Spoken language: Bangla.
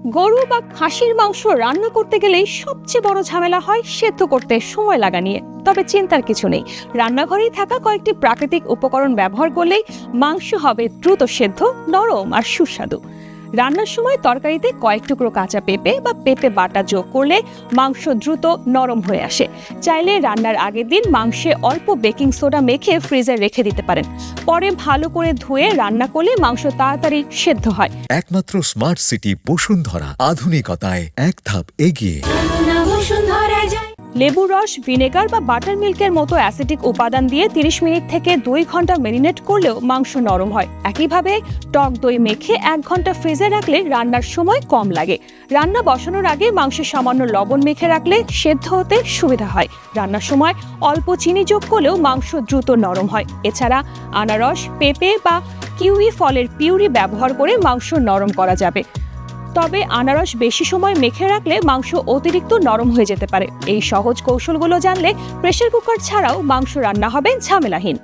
গরু বা খাসির মাংস রান্না করতে গেলেই সবচেয়ে বড় ঝামেলা হয় সেদ্ধ করতে সময় লাগা নিয়ে। তবে চিন্তার কিছু নেই, রান্নাঘরেই থাকা কয়েকটি প্রাকৃতিক উপকরণ ব্যবহার করলেই মাংস হবে দ্রুত সেদ্ধ, নরম আর সুস্বাদু। রান্নার সময় তরকারিতে কয়েক টুকরো কাঁচা পেঁপে বা পেঁপে বাটা যোগ করলে মাংস দ্রুত নরম হয়ে আসে। চাইলে রান্নার আগের দিন মাংসে অল্প বেকিং সোডা মেখে ফ্রিজে রেখে দিতে পারেন। পরে ভালো করে ধুয়ে রান্না করলে মাংস তাড়াতাড়ি সেদ্ধ হয়। একমাত্র স্মার্ট সিটি বসুন্ধরা, আধুনিকতায় এক ধাপ এগিয়ে। লেবু রস, ভিনেগার বা বাটার মিল্কের মতো অ্যাসিডিক উপাদান দিয়ে 30 মিনিট থেকে 2 ঘন্টা ম্যারিনেট করলেও মাংস নরম হয়। একইভাবে টক দই মেখে 1 ঘন্টা ফ্রিজে রাখলে রান্নার সময় কম লাগে। রান্না বসানোর আগে মাংসে সামান্য লবণ মেখে রাখলে সেদ্ধ হতে সুবিধা হয়। রান্নার সময় অল্প চিনি যোগ করলেও মাংস দ্রুত নরম হয়। এছাড়া আনারস, পেঁপে বা কিউই ফলের পিউরি ব্যবহার করে মাংস নরম করা যাবে। তবে আনারস বেশি সময় মেখে রাখলে মাংস অতিরিক্ত নরম হয়ে যেতে পারে। এই সহজ কৌশলগুলো জানলে প্রেসার কুকার ছাড়াও মাংস রান্না হবে ঝামেলাহীন।